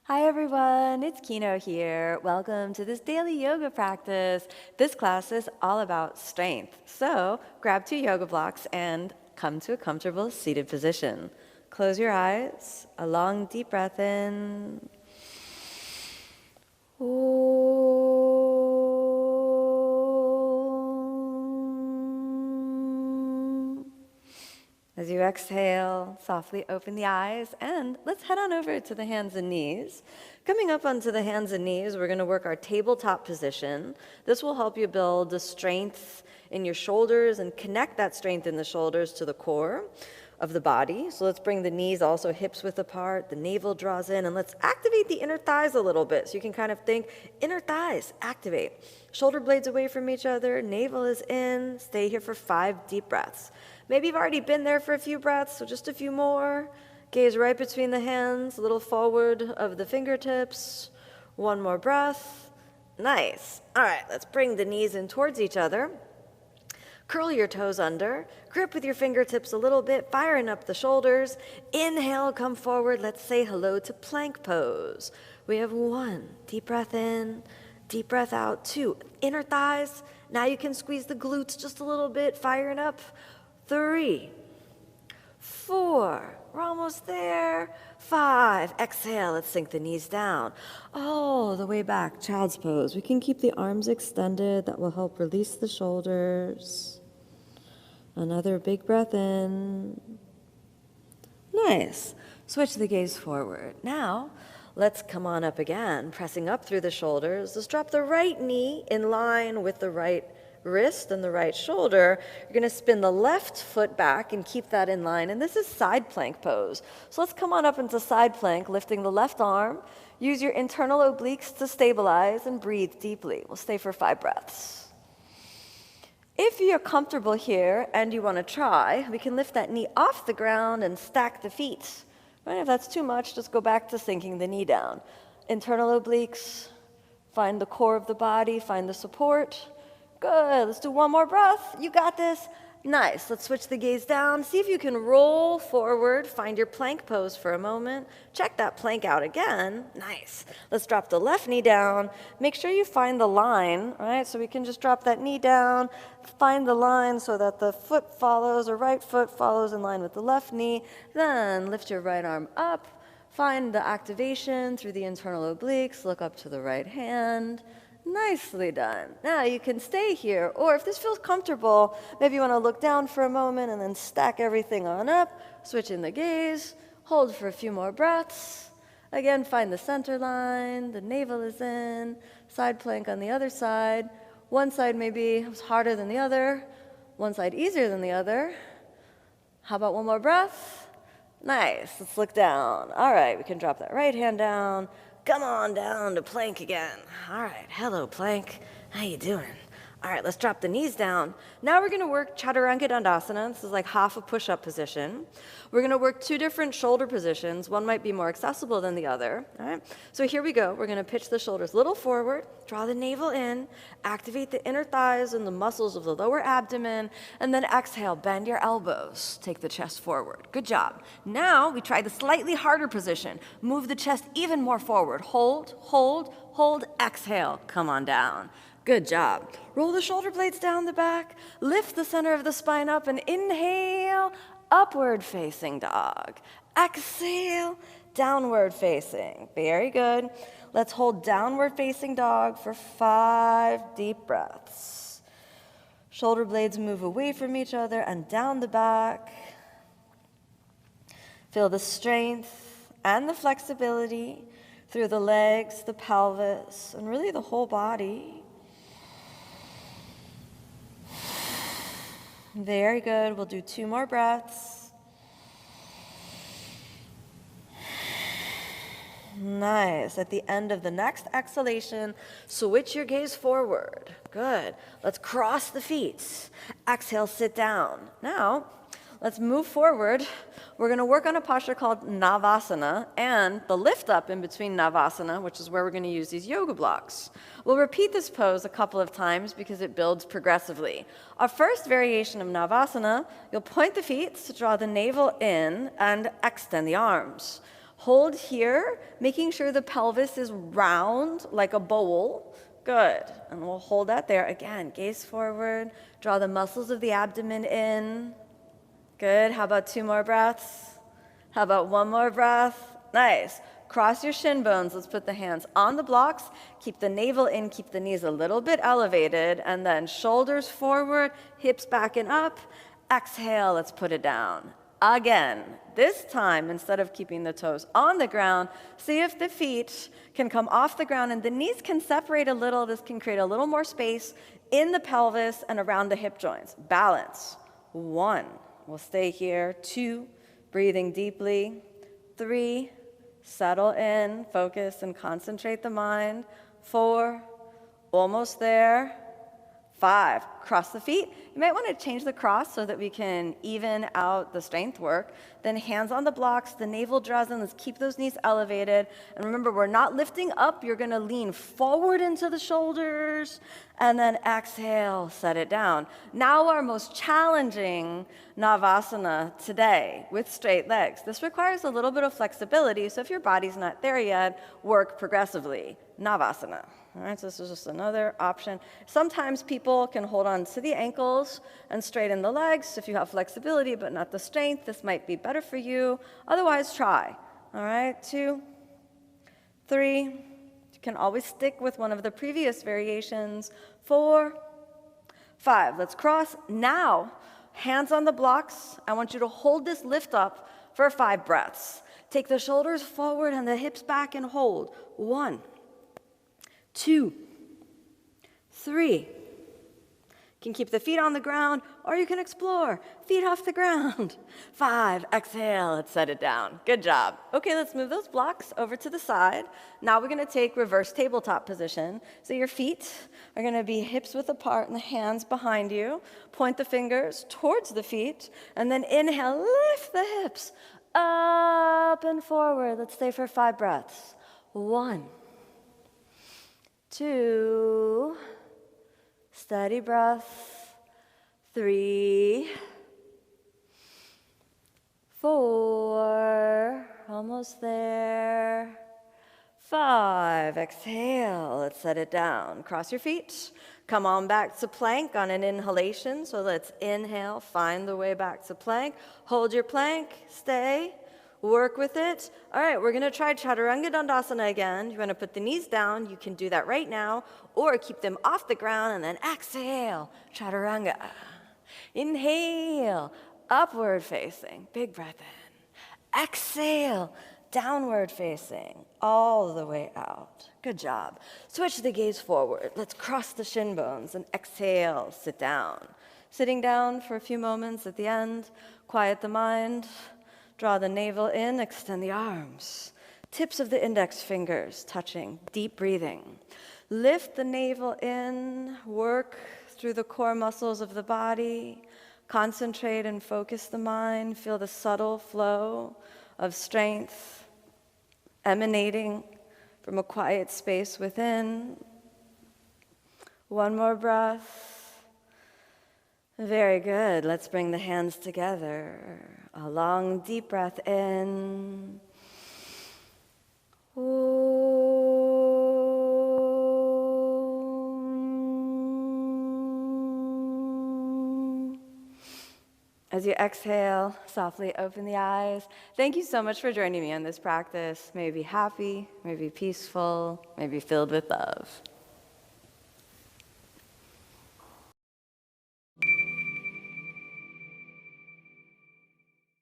Hi everyone, it's Kino here. Welcome to this daily yoga practice. This class is all about strength. So grab 2 yoga blocks and come to a comfortable seated position. Close your eyes, a long deep breath in. As you exhale, softly open the eyes, and let's head on over to the hands and knees. Coming up onto the hands and knees, we're going to work our tabletop position. This will help you build the strength in your shoulders and connect that strength in the shoulders to the core of the body. So let's bring the knees also hips width apart, the navel draws in, and let's activate the inner thighs a little bit. So you can kind of think, inner thighs, activate. Shoulder blades away from each other, navel is in, stay here for 5 deep breaths. Maybe you've already been there for a few breaths, so just a few more. Gaze right between the hands, a little forward of the fingertips. 1 more breath. Nice. All right, let's bring the knees in towards each other. Curl your toes under. Grip with your fingertips a little bit, firing up the shoulders. Inhale, come forward. Let's say hello to plank pose. We have 1. Deep breath in, deep breath out. 2. Inner thighs. Now you can squeeze the glutes just a little bit, firing up. 3, 4, we're almost there. 5, exhale, let's sink the knees down. All the way back, child's pose. We can keep the arms extended. That will help release the shoulders. Another big breath in. Nice. Switch the gaze forward. Now, let's come on up again, pressing up through the shoulders. Let's drop the right knee in line with the right wrist and the right shoulder. You're going to spin the left foot back and keep that in line. And this is side plank pose. So let's come on up into side plank, lifting the left arm. Use your internal obliques to stabilize and breathe deeply. We'll stay for 5 breaths. If you're comfortable here and you want to try, we can lift that knee off the ground and stack the feet. Right? If that's too much, just go back to sinking the knee down. Internal obliques, find the core of the body, find the support. Good, let's do 1 more breath. You got this. Nice, let's switch the gaze down. See if you can roll forward, find your plank pose for a moment. Check that plank out again. Nice. Let's drop the left knee down. Make sure you find the line, right? So we can just drop that knee down, find the line so that the foot follows, or right foot follows in line with the left knee. Then lift your right arm up. Find the activation through the internal obliques. Look up to the right hand. Nicely done. Now you can stay here, or if this feels comfortable, maybe you want to look down for a moment and then stack everything on up, switch in the gaze, hold for a few more breaths. Again, find the center line, the navel is in, side plank on the other side. One side maybe was harder than the other, one side easier than the other. How about 1 more breath? Nice, let's look down. All right, we can drop that right hand down. Come on down to plank again. All right, hello plank. How you doing? All right, let's drop the knees down. Now we're gonna work Chaturanga Dandasana. This is like half a push-up position. We're gonna work 2 different shoulder positions. One might be more accessible than the other, all right? So here we go. We're gonna pitch the shoulders a little forward, draw the navel in, activate the inner thighs and the muscles of the lower abdomen, and then exhale, bend your elbows, take the chest forward. Good job. Now we try the slightly harder position. Move the chest even more forward. Hold, hold, hold, exhale, come on down. Good job. Roll the shoulder blades down the back, lift the center of the spine up, and inhale, upward facing dog. Exhale, downward facing. Very good. Let's hold downward facing dog for 5 deep breaths. Shoulder blades move away from each other and down the back. Feel the strength and the flexibility through the legs, the pelvis, and really the whole body. Very good. We'll do 2 more breaths. Nice. At the end of the next exhalation, switch your gaze forward. Good. Let's cross the feet. Exhale, sit down. Now, let's move forward. We're going to work on a posture called Navasana and the lift up in between Navasana, which is where we're going to use these yoga blocks. We'll repeat this pose a couple of times because it builds progressively. Our first variation of Navasana, you'll point the feet to draw the navel in and extend the arms. Hold here, making sure the pelvis is round like a bowl. Good. And we'll hold that there. Again, gaze forward. Draw the muscles of the abdomen in. Good. How about 2 more breaths? How about 1 more breath? Nice. Cross your shin bones. Let's put the hands on the blocks. Keep the navel in. Keep the knees a little bit elevated. And then shoulders forward, hips back and up. Exhale. Let's put it down. Again, this time, instead of keeping the toes on the ground, see if the feet can come off the ground and the knees can separate a little. This can create a little more space in the pelvis and around the hip joints. Balance. 1. We'll stay here. 2. Breathing deeply. 3. Settle in, focus, and concentrate the mind. 4. Almost there. 5, cross the feet. You might want to change the cross so that we can even out the strength work. Then hands on the blocks, the navel draws in. Let's keep those knees elevated. And remember, we're not lifting up. You're going to lean forward into the shoulders. And then exhale, set it down. Now our most challenging Navasana today with straight legs. This requires a little bit of flexibility. So if your body's not there yet, work progressively. Navasana. All right, so this is just another option. Sometimes people can hold on to the ankles and straighten the legs. If you have flexibility but not the strength, this might be better for you. Otherwise, try. All right, 2, 3. You can always stick with one of the previous variations. 4, 5. Let's cross. Now, hands on the blocks. I want you to hold this lift up for 5 breaths. Take the shoulders forward and the hips back and hold. 1, 2, 3. You can keep the feet on the ground, or you can explore. Feet off the ground. 5, exhale, let's set it down. Good job. Okay, let's move those blocks over to the side. Now we're gonna take reverse tabletop position. So your feet are gonna be hips width apart and the hands behind you. Point the fingers towards the feet, and then inhale, lift the hips up and forward. Let's stay for 5 breaths. 1, 2, steady breath. 3, 4, almost there. 5, exhale, let's set it down. Cross your feet. Come on back to plank on an inhalation. So let's inhale, find the way back to plank. Hold your plank, stay. Work with it. All right, we're going to try Chaturanga Dandasana again. You want to put the knees down. You can do that right now, or keep them off the ground and then exhale, Chaturanga. Inhale, upward facing. Big breath in. Exhale, downward facing, all the way out. Good job. Switch the gaze forward. Let's cross the shin bones and exhale, sit down. Sitting down for a few moments at the end, quiet the mind. Draw the navel in, extend the arms. Tips of the index fingers touching, deep breathing. Lift the navel in, work through the core muscles of the body. Concentrate and focus the mind. Feel the subtle flow of strength emanating from a quiet space within. 1 more breath. Very good. Let's bring the hands together. A long, deep breath in. As you exhale, softly open the eyes. Thank you so much for joining me on this practice. May you be happy, may you be peaceful, may you be filled with love.